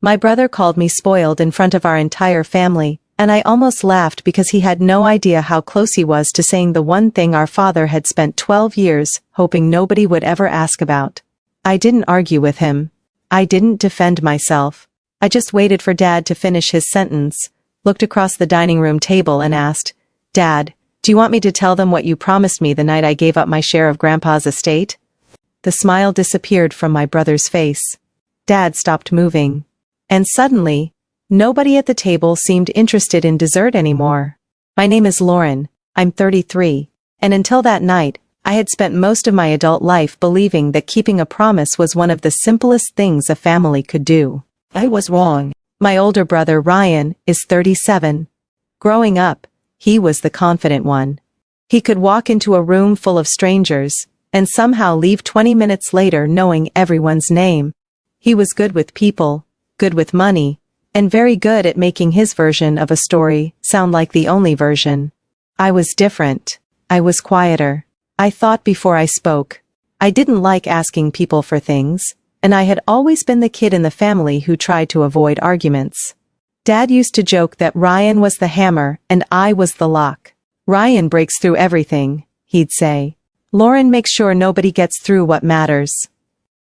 My brother called me spoiled in front of our entire family, and I almost laughed because he had no idea how close he was to saying the one thing our father had spent 12 years hoping nobody would ever ask about. I didn't argue with him. I didn't defend myself. I just waited for Dad to finish his sentence, looked across the dining room table and asked, "Dad, do you want me to tell them what you promised me the night I gave up my share of Grandpa's estate?" The smile disappeared from my brother's face. Dad stopped moving. And suddenly, nobody at the table seemed interested in dessert anymore. My name is Lauren, I'm 33, and until that night, I had spent most of my adult life believing that keeping a promise was one of the simplest things a family could do. I was wrong. My older brother Ryan is 37. Growing up, he was the confident one. He could walk into a room full of strangers, and somehow leave 20 minutes later knowing everyone's name. He was good with people, good with money, and very good at making his version of a story sound like the only version. I was different. I was quieter. I thought before I spoke. I didn't like asking people for things, and I had always been the kid in the family who tried to avoid arguments. Dad used to joke that Ryan was the hammer and I was the lock. "Ryan breaks through everything," he'd say. "Lauren makes sure nobody gets through what matters."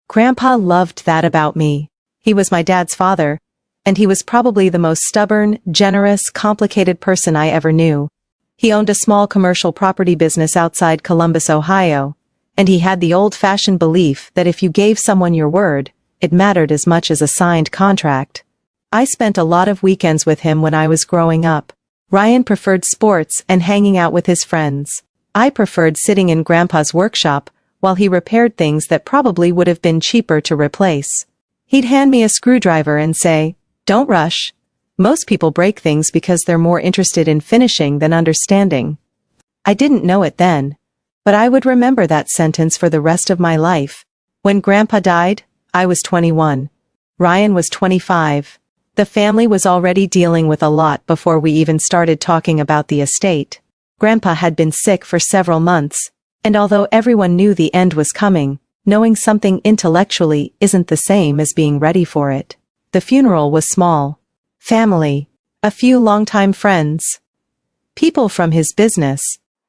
Grandpa loved that about me. He was my dad's father, and he was probably the most stubborn, generous, complicated person I ever knew. He owned a small commercial property business outside Columbus, Ohio, and he had the old-fashioned belief that if you gave someone your word, it mattered as much as a signed contract. I spent a lot of weekends with him when I was growing up. Ryan preferred sports and hanging out with his friends. I preferred sitting in Grandpa's workshop while he repaired things that probably would have been cheaper to replace. He'd hand me a screwdriver and say, "Don't rush. Most people break things because they're more interested in finishing than understanding." I didn't know it then, but I would remember that sentence for the rest of my life. When Grandpa died, I was 21. Ryan was 25. The family was already dealing with a lot before we even started talking about the estate. Grandpa had been sick for several months, and although everyone knew the end was coming, knowing something intellectually isn't the same as being ready for it. The funeral was small. Family. A few longtime friends. People from his business.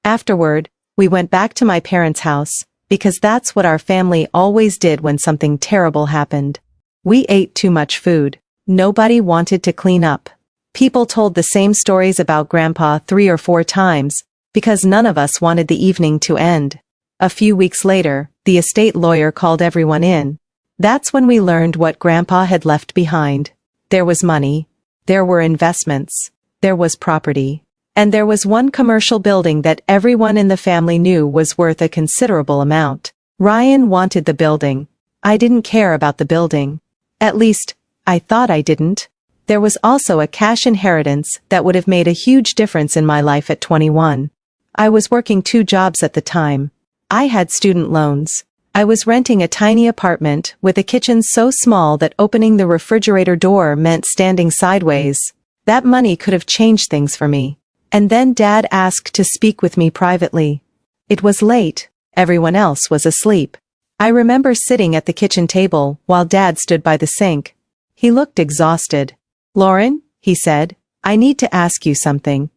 Afterward, we went back to my parents' house, because that's what our family always did when something terrible happened. We ate too much food. Nobody wanted to clean up. People told the same stories about Grandpa 3 or 4 times, because none of us wanted the evening to end. A few weeks later, the estate lawyer called everyone in. That's when we learned what Grandpa had left behind. There was money. There were investments. There was property. And there was one commercial building that everyone in the family knew was worth a considerable amount. Ryan wanted the building. I didn't care about the building. At least, I thought I didn't. There was also a cash inheritance that would have made a huge difference in my life at 21. I was working 2 jobs at the time. I had student loans. I was renting a tiny apartment with a kitchen so small that opening the refrigerator door meant standing sideways. That money could have changed things for me. And then Dad asked to speak with me privately. It was late. Everyone else was asleep. I remember sitting at the kitchen table while Dad stood by the sink. He looked exhausted. "Lauren," he said, "I need to ask you something."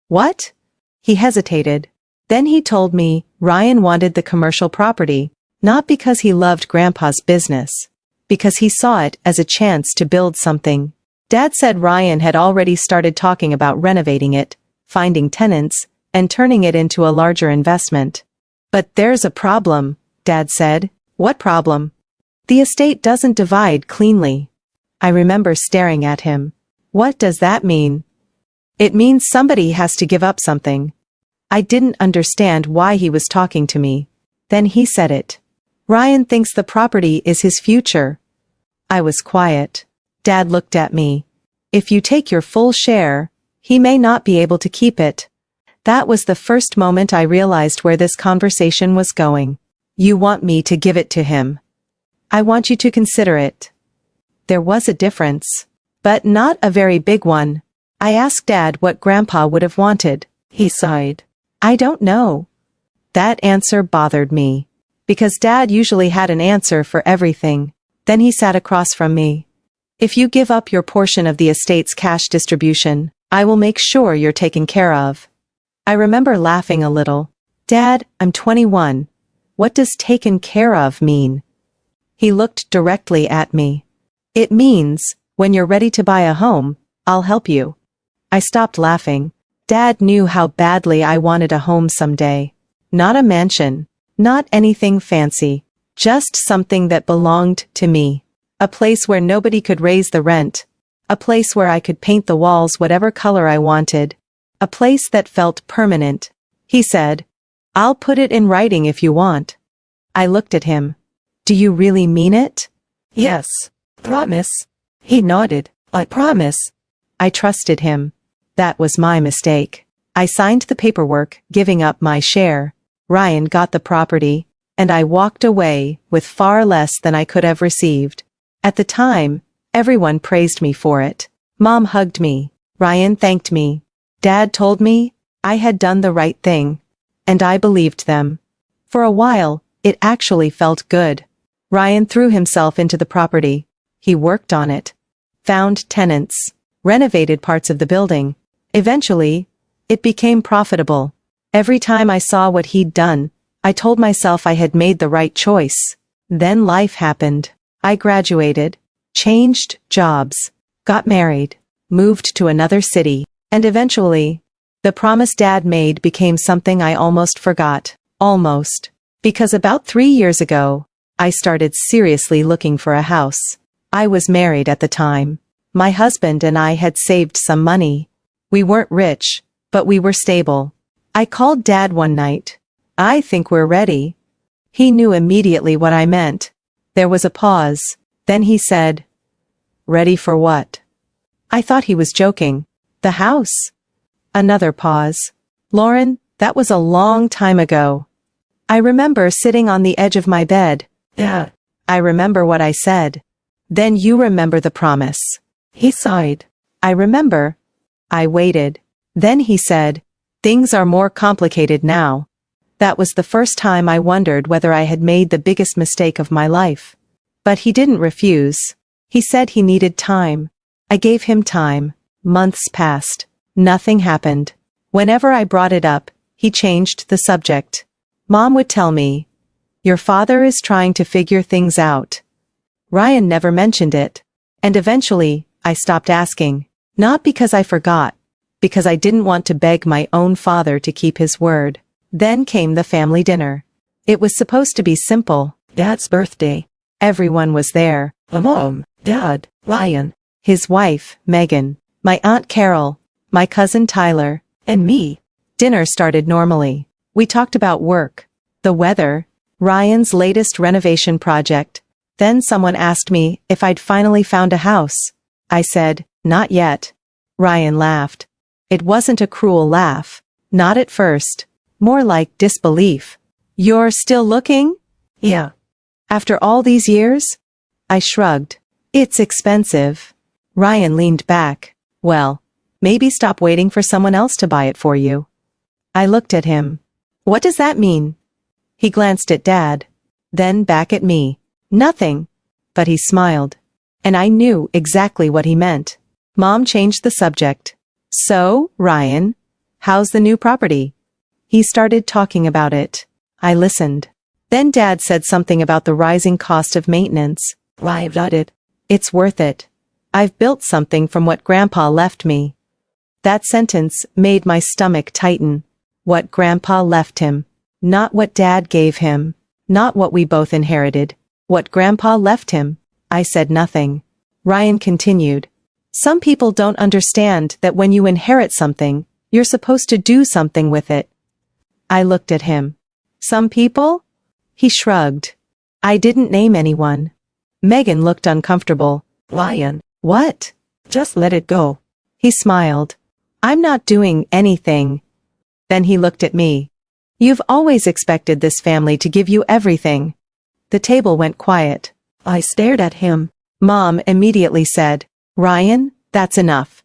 "What?" He hesitated. Then he told me Ryan wanted the commercial property, not because he loved Grandpa's business, because he saw it as a chance to build something. Dad said Ryan had already started talking about renovating it, finding tenants, and turning it into a larger investment. "But there's a problem," Dad said. "What problem?" "The estate doesn't divide cleanly." I remember staring at him. "What does that mean?" "It means somebody has to give up something." I didn't understand why he was talking to me. Then he said it. "Ryan thinks the property is his future." I was quiet. Dad looked at me. "If you take your full share, he may not be able to keep it." That was the first moment I realized where this conversation was going. "You want me to give it to him?" "I want you to consider it." There was a difference. But not a very big one. I asked Dad what Grandpa would have wanted. He sighed. "I don't know." That answer bothered me. Because Dad usually had an answer for everything. Then he sat across from me. If you give up your portion of the estate's cash distribution, I will make sure you're taken care of. I remember laughing a little. Dad, I'm 21. What does taken care of mean? He looked directly at me. It means, when you're ready to buy a home, I'll help you. I stopped laughing. Dad knew how badly I wanted a home someday. Not a mansion. Not anything fancy. Just something that belonged to me. A place where nobody could raise the rent. A place where I could paint the walls whatever color I wanted. A place that felt permanent. He said, I'll put it in writing if you want. I looked at him. Do you really mean it? Yes. Promise. He nodded. I promise. I trusted him. That was my mistake. I signed the paperwork, giving up my share. Ryan got the property, and I walked away with far less than I could have received. At the time, everyone praised me for it. Mom hugged me. Ryan thanked me. Dad told me I had done the right thing. And I believed them. For a while, it actually felt good. Ryan threw himself into the property. He worked on it. Found tenants. Renovated parts of the building. Eventually, it became profitable. Every time I saw what he'd done, I told myself I had made the right choice. Then life happened. I graduated, changed jobs, got married, moved to another city, and eventually, the promise Dad made became something I almost forgot. Almost. Because about 3 years ago, I started seriously looking for a house. I was married at the time. My husband and I had saved some money. We weren't rich, but we were stable. I called Dad one night. I think we're ready. He knew immediately what I meant. There was a pause. Then he said, Ready for what? I thought he was joking. The house. Another pause. Lauren, that was a long time ago. I remember sitting on the edge of my bed. Dad. I remember what I said. Then you remember the promise. He sighed. I remember. I waited. Then he said, Things are more complicated now. That was the first time I wondered whether I had made the biggest mistake of my life. But he didn't refuse. He said he needed time. I gave him time. Months passed. Nothing happened. Whenever I brought it up, he changed the subject. Mom would tell me, Your father is trying to figure things out. Ryan never mentioned it. And eventually, I stopped asking. Not because I forgot. Because I didn't want to beg my own father to keep his word. Then came the family dinner. It was supposed to be simple. Dad's birthday. Everyone was there. Mom, Dad, Ryan, his wife, Megan, my Aunt Carol, my cousin Tyler, and me. Dinner started normally. We talked about work, the weather, Ryan's latest renovation project. Then someone asked me if I'd finally found a house. I said, Not yet. Ryan laughed. It wasn't a cruel laugh. Not at first. More like disbelief. You're still looking? Yeah. After all these years? I shrugged. It's expensive. Ryan leaned back. Well, maybe stop waiting for someone else to buy it for you. I looked at him. What does that mean? He glanced at Dad. Then back at me. Nothing. But he smiled. And I knew exactly what he meant. Mom changed the subject. So, Ryan, how's the new property? He started talking about it. I listened. Then Dad said something about the rising cost of maintenance. I nodded. It's worth it. I've built something from what Grandpa left me. That sentence made my stomach tighten. What Grandpa left him. Not what Dad gave him. Not what we both inherited. What Grandpa left him. I said nothing. Ryan continued. Some people don't understand that when you inherit something, you're supposed to do something with it. I looked at him. Some people? He shrugged. I didn't name anyone. Megan looked uncomfortable. Ryan. What? Just let it go. He smiled. I'm not doing anything. Then he looked at me. You've always expected this family to give you everything. The table went quiet. I stared at him. Mom immediately said, Ryan, that's enough.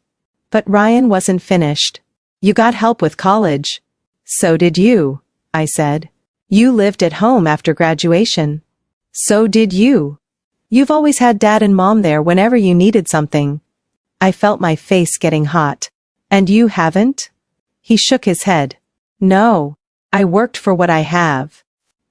But Ryan wasn't finished. You got help with college. So did you, I said. You lived at home after graduation. So did you. You've always had Dad and Mom there whenever you needed something. I felt my face getting hot. And you haven't? He shook his head. No. I worked for what I have.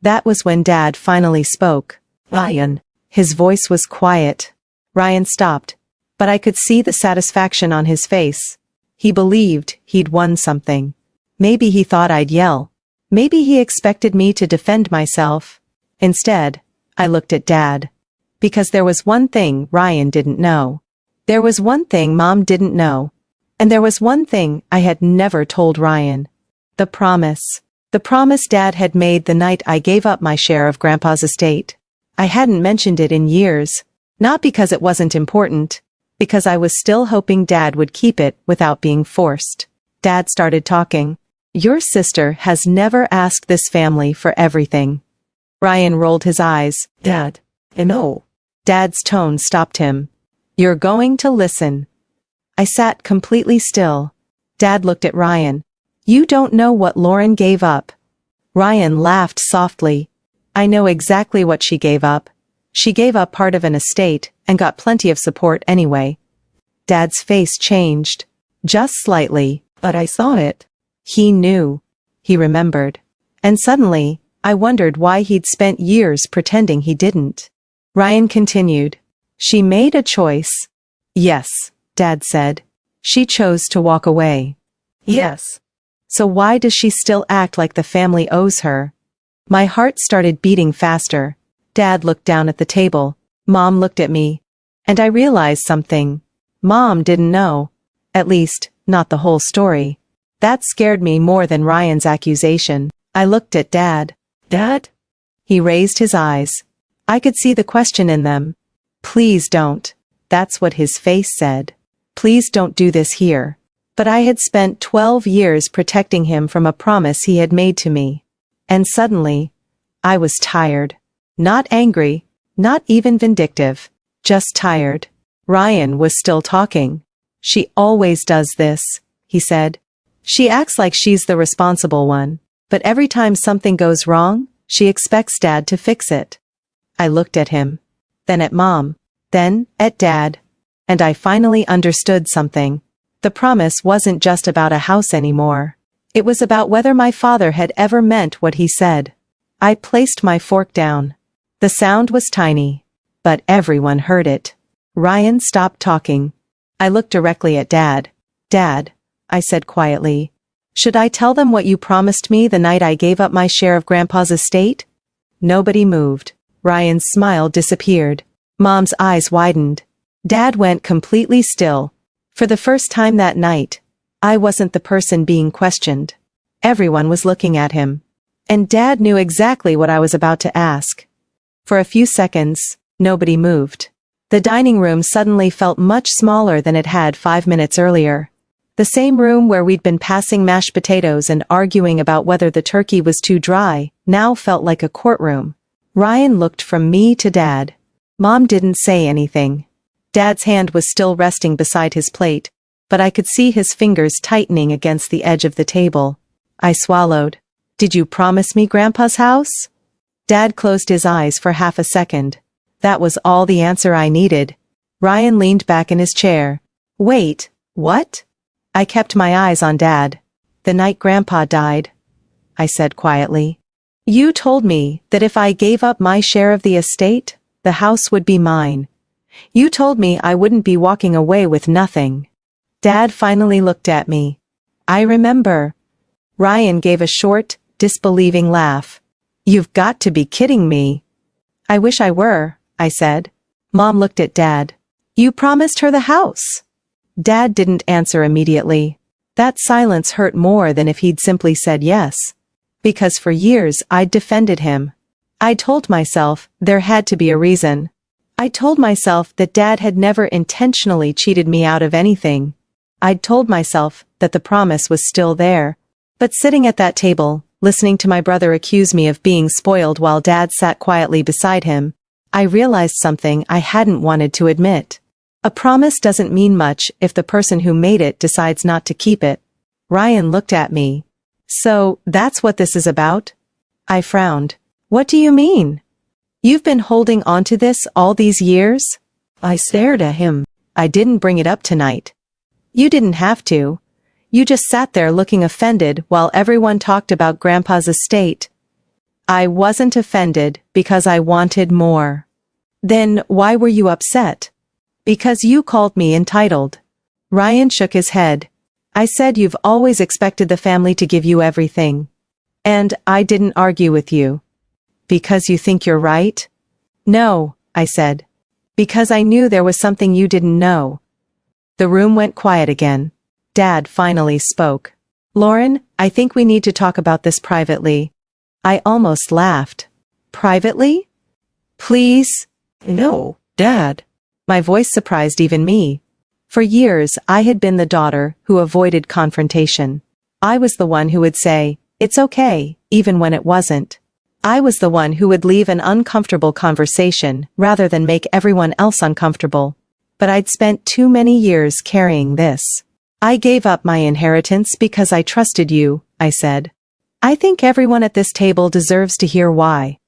That was when Dad finally spoke. Ryan. His voice was quiet. Ryan stopped, but I could see the satisfaction on his face. He believed he'd won something. Maybe he thought I'd yell. Maybe he expected me to defend myself. Instead, I looked at Dad. Because there was one thing Ryan didn't know. There was one thing Mom didn't know. And there was one thing I had never told Ryan. The promise. The promise Dad had made the night I gave up my share of Grandpa's estate. I hadn't mentioned it in years. Not because it wasn't important. Because I was still hoping Dad would keep it without being forced. Dad started talking. Your sister has never asked this family for everything. Ryan rolled his eyes. Dad. No. Dad's tone stopped him. You're going to listen. I sat completely still. Dad looked at Ryan. You don't know what Lauren gave up. Ryan laughed softly. I know exactly what she gave up. She gave up part of an estate and got plenty of support anyway. Dad's face changed. Just slightly. But I saw it. He knew. He remembered. And suddenly, I wondered why he'd spent years pretending he didn't. Ryan continued. She made a choice. Yes, Dad said. She chose to walk away. Yes. So why does she still act like the family owes her? My heart started beating faster. Dad looked down at the table. Mom looked at me. And I realized something. Mom didn't know. At least, not the whole story. That scared me more than Ryan's accusation. I looked at Dad. Dad? He raised his eyes. I could see the question in them. Please don't. That's what his face said. Please don't do this here. But I had spent 12 years protecting him from a promise he had made to me. And suddenly, I was tired. Not angry, not even vindictive. Just tired. Ryan was still talking. She always does this, he said. She acts like she's the responsible one. But every time something goes wrong, she expects Dad to fix it. I looked at him. Then at Mom. Then at Dad. And I finally understood something. The promise wasn't just about a house anymore. It was about whether my father had ever meant what he said. I placed my fork down. The sound was tiny. But everyone heard it. Ryan stopped talking. I looked directly at Dad. Dad, I said quietly. Should I tell them what you promised me the night I gave up my share of Grandpa's estate? Nobody moved. Ryan's smile disappeared. Mom's eyes widened. Dad went completely still. For the first time that night, I wasn't the person being questioned. Everyone was looking at him. And Dad knew exactly what I was about to ask. For a few seconds, nobody moved. The dining room suddenly felt much smaller than it had 5 minutes earlier. The same room where we'd been passing mashed potatoes and arguing about whether the turkey was too dry, now felt like a courtroom. Ryan looked from me to Dad. Mom didn't say anything. Dad's hand was still resting beside his plate, but I could see his fingers tightening against the edge of the table. I swallowed. Did you promise me Grandpa's house? Dad closed his eyes for half a second. That was all the answer I needed. Ryan leaned back in his chair. Wait, what? I kept my eyes on Dad. The night Grandpa died, I said quietly. You told me that if I gave up my share of the estate, the house would be mine. You told me I wouldn't be walking away with nothing. Dad finally looked at me. I remember. Ryan gave a short, disbelieving laugh. You've got to be kidding me. I wish I were, I said. Mom looked at Dad. You promised her the house. Dad didn't answer immediately. That silence hurt more than if he'd simply said yes. Because for years I'd defended him. I told myself there had to be a reason. I told myself that Dad had never intentionally cheated me out of anything. I'd told myself that the promise was still there. But sitting at that table, listening to my brother accuse me of being spoiled while Dad sat quietly beside him, I realized something I hadn't wanted to admit. A promise doesn't mean much if the person who made it decides not to keep it. Ryan looked at me. So, that's what this is about? I frowned. What do you mean? You've been holding on to this all these years? I stared at him. I didn't bring it up tonight. You didn't have to. You just sat there looking offended while everyone talked about Grandpa's estate. I wasn't offended because I wanted more. Then why were you upset? Because you called me entitled. Ryan shook his head. I said you've always expected the family to give you everything. And I didn't argue with you. Because you think you're right? No, I said. Because I knew there was something you didn't know. The room went quiet again. Dad finally spoke. Lauren, I think we need to talk about this privately. I almost laughed. Privately? Please? No, Dad. My voice surprised even me. For years, I had been the daughter who avoided confrontation. I was the one who would say, "It's okay," even when it wasn't. I was the one who would leave an uncomfortable conversation rather than make everyone else uncomfortable. But I'd spent too many years carrying this. I gave up my inheritance because I trusted you, I said. I think everyone at this table deserves to hear why.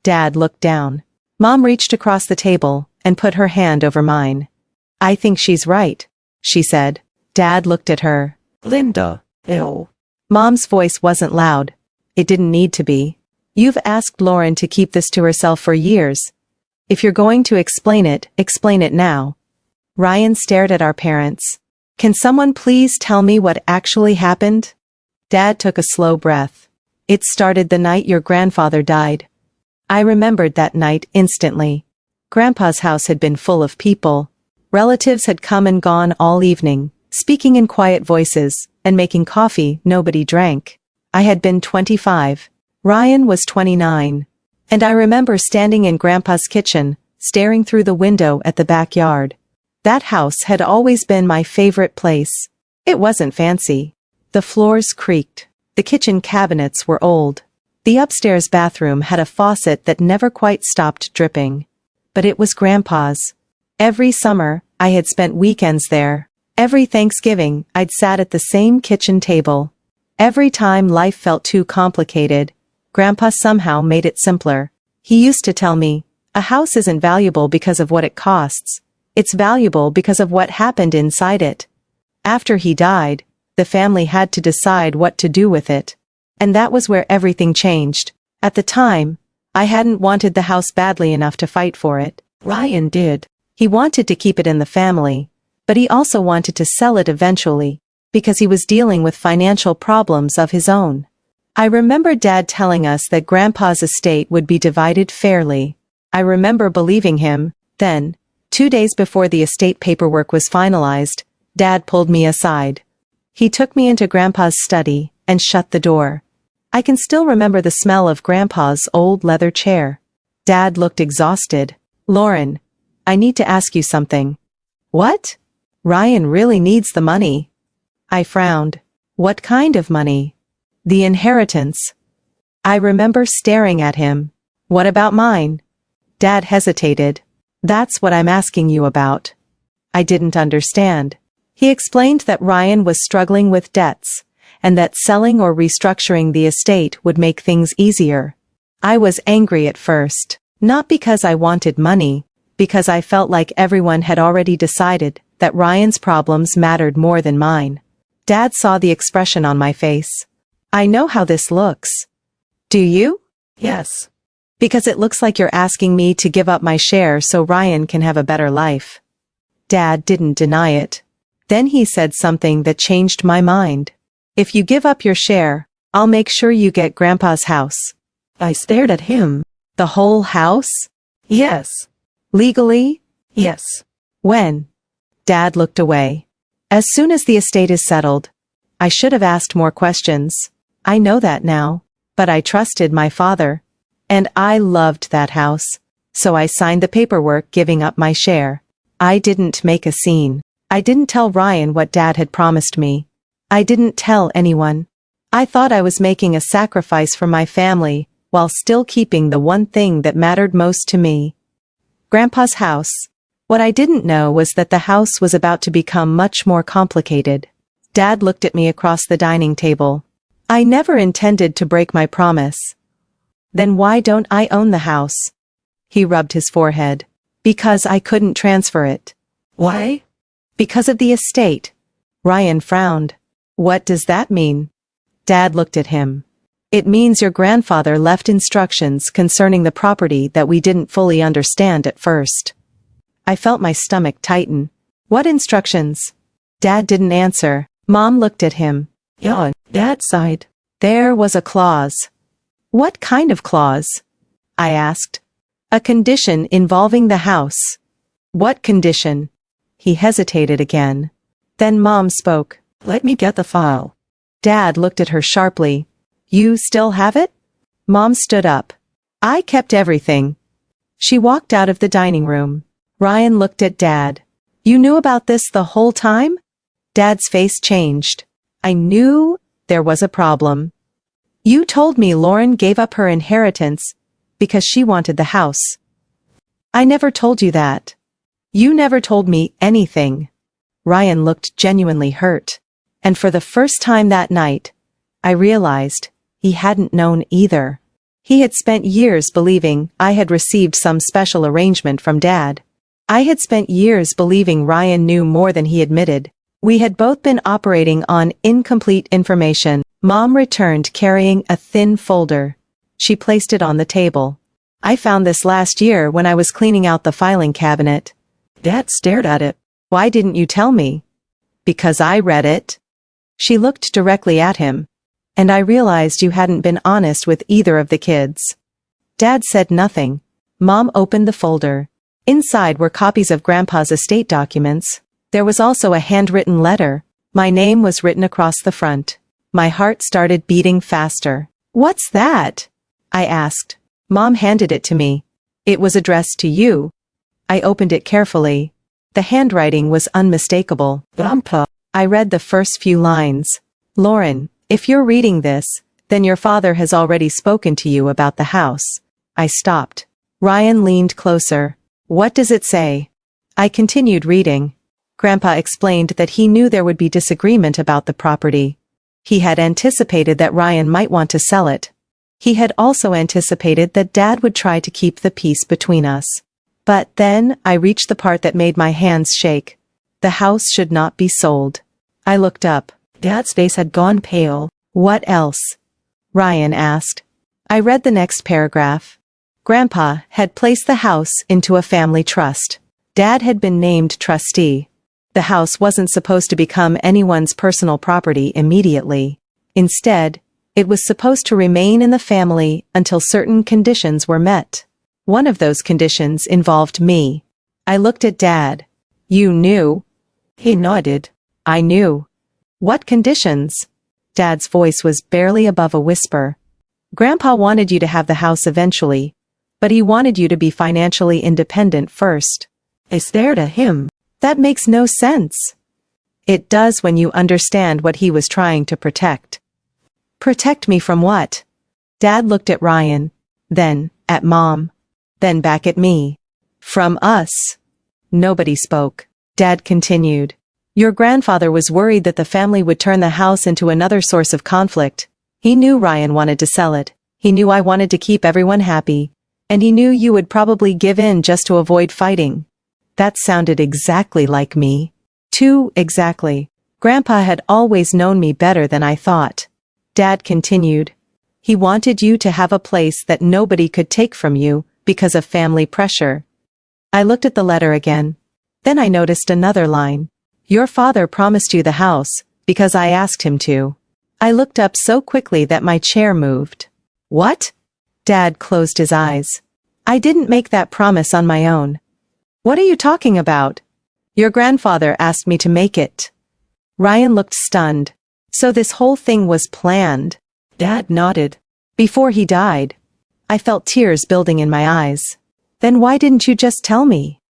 Dad looked down. Mom reached across the table and put her hand over mine. I think she's right, she said. Dad looked at her. Linda, ew. Mom's voice wasn't loud. It didn't need to be. You've asked Lauren to keep this to herself for years. If you're going to explain it now. Ryan stared at our parents. Can someone please tell me what actually happened? Dad took a slow breath. It started the night your grandfather died. I remembered that night instantly. Grandpa's house had been full of people. Relatives had come and gone all evening, speaking in quiet voices, and making coffee nobody drank. I had been 25. Ryan was 29. And I remember standing in Grandpa's kitchen, staring through the window at the backyard. That house had always been my favorite place. It wasn't fancy. The floors creaked. The kitchen cabinets were old. The upstairs bathroom had a faucet that never quite stopped dripping. But it was Grandpa's. Every summer, I had spent weekends there. Every Thanksgiving, I'd sat at the same kitchen table. Every time life felt too complicated, Grandpa somehow made it simpler. He used to tell me, a house isn't valuable because of what it costs. It's valuable because of what happened inside it. After he died, the family had to decide what to do with it. And that was where everything changed. At the time, I hadn't wanted the house badly enough to fight for it. Ryan did. He wanted to keep it in the family, but he also wanted to sell it eventually, because he was dealing with financial problems of his own. I remember Dad telling us that Grandpa's estate would be divided fairly. I remember believing him. Then, 2 days before the estate paperwork was finalized, Dad pulled me aside. He took me into Grandpa's study and shut the door. I can still remember the smell of Grandpa's old leather chair. Dad looked exhausted. Lauren, I need to ask you something. What? Ryan really needs the money. I frowned. What kind of money? The inheritance. I remember staring at him. What about mine? Dad hesitated. That's what I'm asking you about. I didn't understand. He explained that Ryan was struggling with debts, and that selling or restructuring the estate would make things easier. I was angry at first, not because I wanted money, because I felt like everyone had already decided that Ryan's problems mattered more than mine. Dad saw the expression on my face. I know how this looks. Do you? Yes. Because it looks like you're asking me to give up my share so Ryan can have a better life. Dad didn't deny it. Then he said something that changed my mind. If you give up your share, I'll make sure you get Grandpa's house. I stared at him. The whole house? Yes. Legally? Yes. When? Dad looked away. As soon as the estate is settled. I should have asked more questions. I know that now. But I trusted my father. And I loved that house. So I signed the paperwork giving up my share. I didn't make a scene. I didn't tell Ryan what Dad had promised me. I didn't tell anyone. I thought I was making a sacrifice for my family, while still keeping the one thing that mattered most to me. Grandpa's house. What I didn't know was that the house was about to become much more complicated. Dad looked at me across the dining table. I never intended to break my promise. Then why don't I own the house? He rubbed his forehead. Because I couldn't transfer it. Why? Because of the estate. Ryan frowned. What does that mean? Dad looked at him. It means your grandfather left instructions concerning the property that we didn't fully understand at first. I felt my stomach tighten. What instructions? Dad didn't answer. Mom looked at him. Yeah, Dad sighed. There was a clause. What kind of clause? I asked. A condition involving the house. What condition? He hesitated again. Then Mom spoke. Let me get the file. Dad looked at her sharply. You still have it? Mom stood up. I kept everything. She walked out of the dining room. Ryan looked at Dad. You knew about this the whole time? Dad's face changed. I knew there was a problem. You told me Lauren gave up her inheritance because she wanted the house. I never told you that. You never told me anything. Ryan looked genuinely hurt. And for the first time that night, I realized he hadn't known either. He had spent years believing I had received some special arrangement from Dad. I had spent years believing Ryan knew more than he admitted. We had both been operating on incomplete information. Mom returned carrying a thin folder. She placed it on the table. I found this last year when I was cleaning out the filing cabinet. Dad stared at it. Why didn't you tell me? Because I read it. She looked directly at him. And I realized you hadn't been honest with either of the kids. Dad said nothing. Mom opened the folder. Inside were copies of Grandpa's estate documents. There was also a handwritten letter. My name was written across the front. My heart started beating faster. What's that? I asked. Mom handed it to me. It was addressed to you. I opened it carefully. The handwriting was unmistakable. Grandpa. I read the first few lines. Lauren, if you're reading this, then your father has already spoken to you about the house. I stopped. Ryan leaned closer. What does it say? I continued reading. Grandpa explained that he knew there would be disagreement about the property. He had anticipated that Ryan might want to sell it. He had also anticipated that Dad would try to keep the peace between us. But then I reached the part that made my hands shake. The house should not be sold. I looked up. Dad's face had gone pale. What else? Ryan asked. I read the next paragraph. Grandpa had placed the house into a family trust. Dad had been named trustee. The house wasn't supposed to become anyone's personal property immediately. Instead, it was supposed to remain in the family until certain conditions were met. One of those conditions involved me. I looked at Dad. You knew? He nodded. I knew. What conditions? Dad's voice was barely above a whisper. Grandpa wanted you to have the house eventually, but he wanted you to be financially independent first. I stared at him. That makes no sense. It does when you understand what he was trying to protect. Protect me from what? Dad looked at Ryan, then at Mom, then back at me. From us. Nobody spoke. Dad continued. Your grandfather was worried that the family would turn the house into another source of conflict. He knew Ryan wanted to sell it. He knew I wanted to keep everyone happy. And he knew you would probably give in just to avoid fighting. That sounded exactly like me. Too exactly. Grandpa had always known me better than I thought. Dad continued. He wanted you to have a place that nobody could take from you because of family pressure. I looked at the letter again. Then I noticed another line. Your father promised you the house because I asked him to. I looked up so quickly that my chair moved. What? Dad closed his eyes. I didn't make that promise on my own. What are you talking about? Your grandfather asked me to make it. Ryan looked stunned. So this whole thing was planned. Dad nodded. Before he died. I felt tears building in my eyes. Then why didn't you just tell me?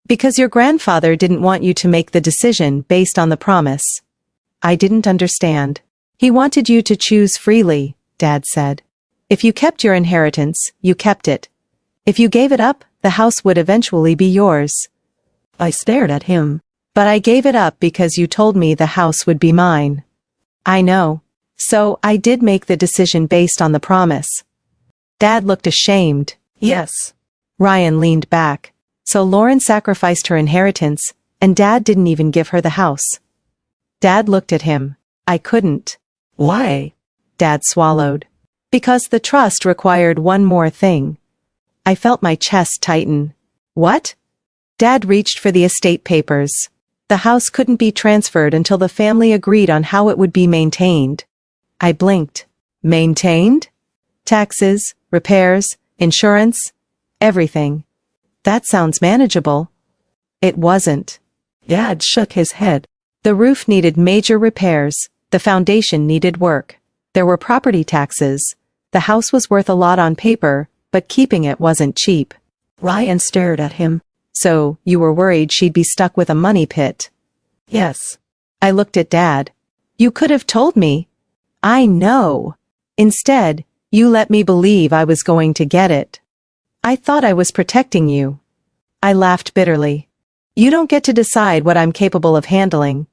Because your grandfather didn't want you to make the decision based on the promise. I didn't understand. He wanted you to choose freely, Dad said. If you kept your inheritance, you kept it. If you gave it up, the house would eventually be yours. I stared at him. But I gave it up because you told me the house would be mine. I know. So I did make the decision based on the promise. Dad looked ashamed. Yes. Ryan leaned back. So Lauren sacrificed her inheritance, and Dad didn't even give her the house. Dad looked at him. I couldn't. Why? Dad swallowed. Because the trust required one more thing. I felt my chest tighten. What? Dad reached for the estate papers. The house couldn't be transferred until the family agreed on how it would be maintained. I blinked. Maintained? Taxes, repairs, insurance, everything. That sounds manageable. It wasn't. Dad shook his head. The roof needed major repairs, the foundation needed work. There were property taxes. The house was worth a lot on paper, but keeping it wasn't cheap. Ryan stared at him. So, you were worried she'd be stuck with a money pit? Yes. I looked at Dad. You could have told me. I know. Instead, you let me believe I was going to get it. I thought I was protecting you. I laughed bitterly. You don't get to decide what I'm capable of handling.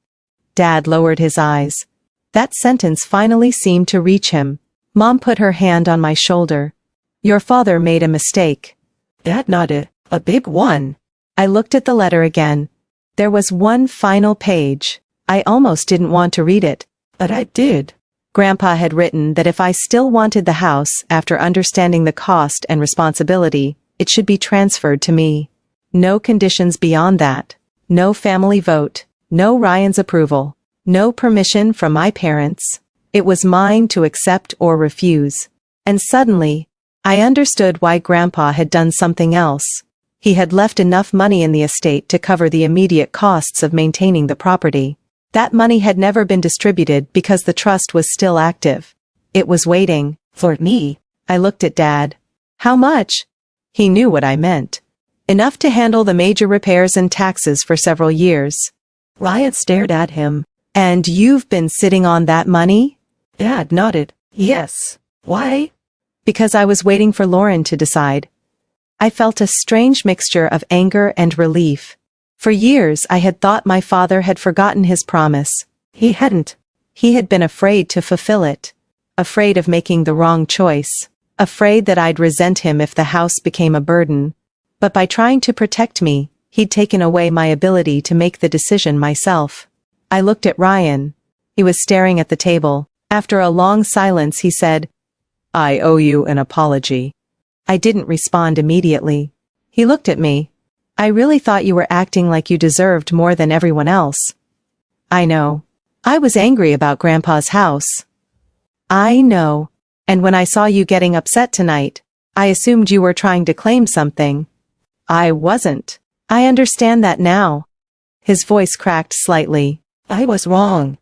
Dad lowered his eyes. That sentence finally seemed to reach him. Mom put her hand on my shoulder. Your father made a mistake. Dad nodded. A big one. I looked at the letter again. There was one final page. I almost didn't want to read it. But I did. Grandpa had written that if I still wanted the house after understanding the cost and responsibility, it should be transferred to me. No conditions beyond that. No family vote. No Ryan's approval. No permission from my parents. It was mine to accept or refuse. And suddenly, I understood why Grandpa had done something else. He had left enough money in the estate to cover the immediate costs of maintaining the property. That money had never been distributed because the trust was still active. It was waiting. For me. I looked at Dad. How much? He knew what I meant. Enough to handle the major repairs and taxes for several years. Ryan stared at him. And you've been sitting on that money? Dad nodded. Yes. Why? Because I was waiting for Lauren to decide. I felt a strange mixture of anger and relief. For years I had thought my father had forgotten his promise. He hadn't. He had been afraid to fulfill it. Afraid of making the wrong choice. Afraid that I'd resent him if the house became a burden. But by trying to protect me, he'd taken away my ability to make the decision myself. I looked at Ryan. He was staring at the table. After a long silence he said, I owe you an apology. I didn't respond immediately. He looked at me. I really thought you were acting like you deserved more than everyone else. I know. I was angry about Grandpa's house. I know. And when I saw you getting upset tonight, I assumed you were trying to claim something. I wasn't. I understand that now. His voice cracked slightly. I was wrong.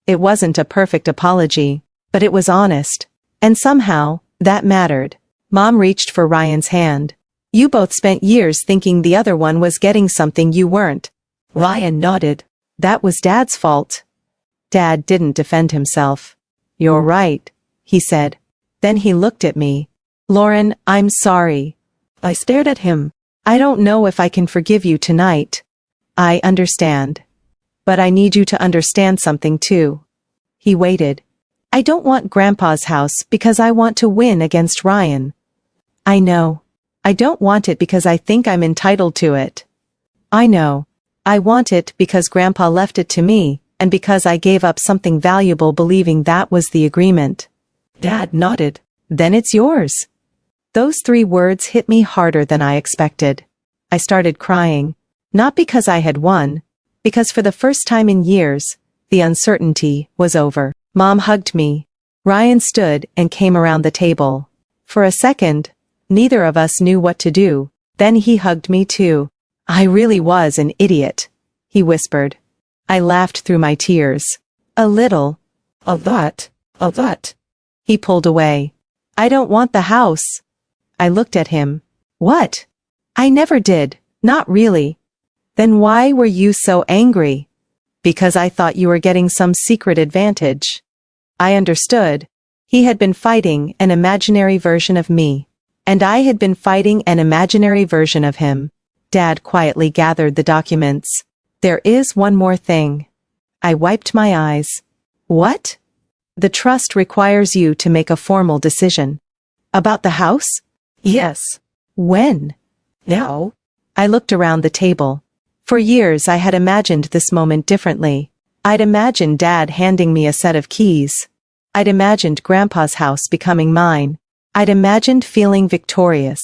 It wasn't a perfect apology, but it was honest. And somehow, that mattered. Mom reached for Ryan's hand. You both spent years thinking the other one was getting something you weren't. Ryan nodded. That was Dad's fault. Dad didn't defend himself. You're right, he said. Then he looked at me. Lauren, I'm sorry. I stared at him. I don't know if I can forgive you tonight. I understand. But I need you to understand something too. He waited. I don't want Grandpa's house because I want to win against Ryan. I know. I don't want it because I think I'm entitled to it. I know. I want it because Grandpa left it to me, and because I gave up something valuable believing that was the agreement. Dad nodded. Then it's yours. Those 3 words hit me harder than I expected. I started crying. Not because I had won, because for the first time in years, the uncertainty was over. Mom hugged me. Ryan stood and came around the table. For a second, neither of us knew what to do. Then he hugged me too. I really was an idiot, he whispered. I laughed through my tears. A little. A lot. A lot. He pulled away. I don't want the house. I looked at him. What? I never did. Not really. Then why were you so angry? Because I thought you were getting some secret advantage. I understood. He had been fighting an imaginary version of me. And I had been fighting an imaginary version of him. Dad quietly gathered the documents. There is one more thing. I wiped my eyes. What? The trust requires you to make a formal decision. About the house? Yes. When? Now? I looked around the table. For years I had imagined this moment differently. I'd imagined Dad handing me a set of keys. I'd imagined Grandpa's house becoming mine. I'd imagined feeling victorious.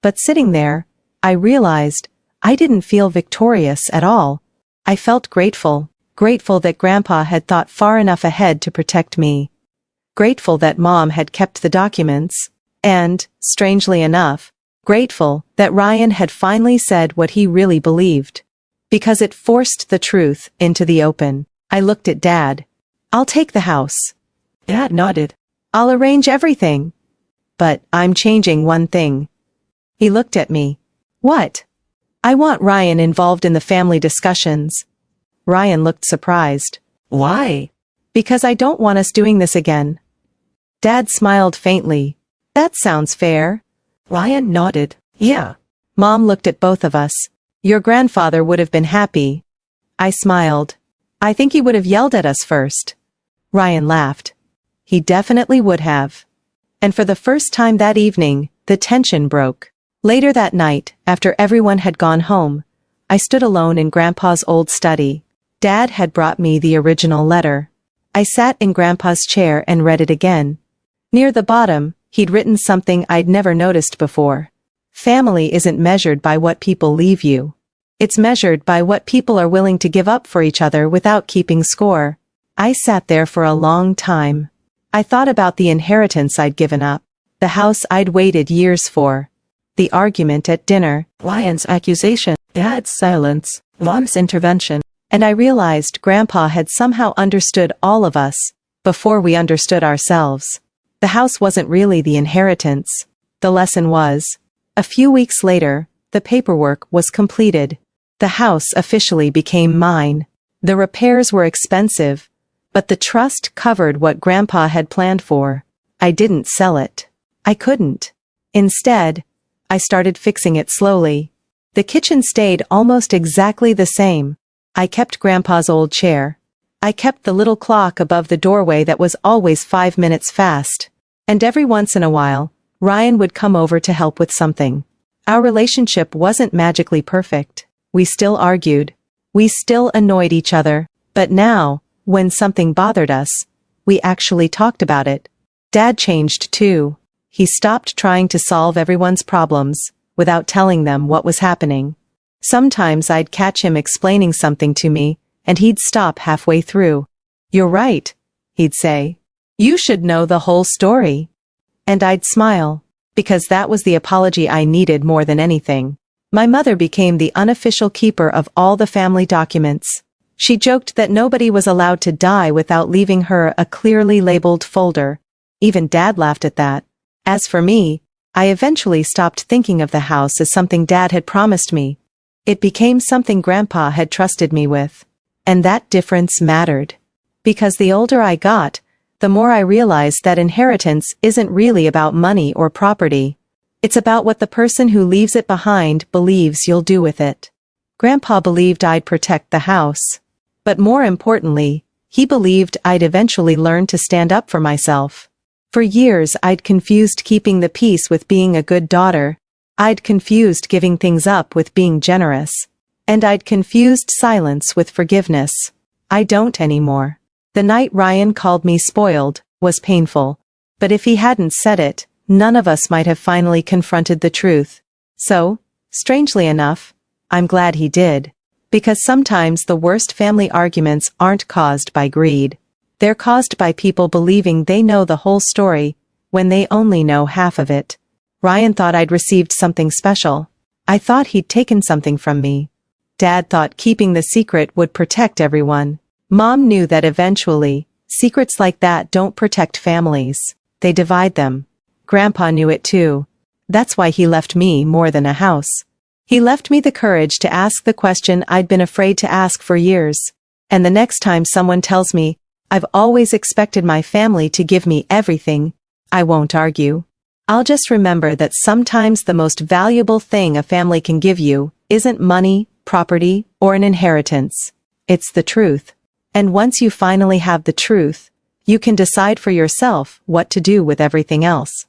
But sitting there, I realized I didn't feel victorious at all. I felt grateful. Grateful that Grandpa had thought far enough ahead to protect me. Grateful that Mom had kept the documents. And, strangely enough, grateful that Ryan had finally said what he really believed. Because it forced the truth into the open. I looked at Dad. "I'll take the house." Dad nodded. "I'll arrange everything. But I'm changing one thing." He looked at me. "What?" "I want Ryan involved in the family discussions." Ryan looked surprised. Why? "Because I don't want us doing this again." Dad smiled faintly. "That sounds fair." Ryan nodded. Yeah. Mom looked at both of us. "Your grandfather would have been happy." I smiled. "I think he would have yelled at us first." Ryan laughed. "He definitely would have." And for the first time that evening, the tension broke. Later that night, after everyone had gone home, I stood alone in Grandpa's old study. Dad had brought me the original letter. I sat in Grandpa's chair and read it again. Near the bottom, he'd written something I'd never noticed before. "Family isn't measured by what people leave you. It's measured by what people are willing to give up for each other without keeping score." I sat there for a long time. I thought about the inheritance I'd given up, the house I'd waited years for, the argument at dinner, Ryan's accusation, Dad's silence, Mom's intervention. and I realized Grandpa had somehow understood all of us before we understood ourselves. The house wasn't really the inheritance. The lesson was. A few weeks later, the paperwork was completed. The house officially became mine. The repairs were expensive, but the trust covered what Grandpa had planned for. I didn't sell it. I couldn't. Instead, I started fixing it slowly. The kitchen stayed almost exactly the same. I kept Grandpa's old chair. I kept the little clock above the doorway that was always 5 minutes fast. And every once in a while, Ryan would come over to help with something. Our relationship wasn't magically perfect. We still argued. We still annoyed each other. But now, when something bothered us, we actually talked about it. Dad changed too. He stopped trying to solve everyone's problems without telling them what was happening. Sometimes I'd catch him explaining something to me, and he'd stop halfway through. "You're right," he'd say. "You should know the whole story." And I'd smile, because that was the apology I needed more than anything. My mother became the unofficial keeper of all the family documents. She joked that nobody was allowed to die without leaving her a clearly labeled folder. Even Dad laughed at that. As for me, I eventually stopped thinking of the house as something Dad had promised me. It became something Grandpa had trusted me with. And that difference mattered. Because the older I got, the more I realized that inheritance isn't really about money or property. It's about what the person who leaves it behind believes you'll do with it. Grandpa believed I'd protect the house. But more importantly, he believed I'd eventually learn to stand up for myself. For years I'd confused keeping the peace with being a good daughter. I'd confused giving things up with being generous. And I'd confused silence with forgiveness. I don't anymore. The night Ryan called me spoiled was painful. But if he hadn't said it, none of us might have finally confronted the truth. So, strangely enough, I'm glad he did. Because sometimes the worst family arguments aren't caused by greed. They're caused by people believing they know the whole story, when they only know half of it. Ryan thought I'd received something special. I thought he'd taken something from me. Dad thought keeping the secret would protect everyone. Mom knew that eventually, secrets like that don't protect families. They divide them. Grandpa knew it too. That's why he left me more than a house. He left me the courage to ask the question I'd been afraid to ask for years. And the next time someone tells me, I've always expected my family to give me everything, I won't argue. I'll just remember that sometimes the most valuable thing a family can give you isn't money, property, or an inheritance. It's the truth. And once you finally have the truth, you can decide for yourself what to do with everything else.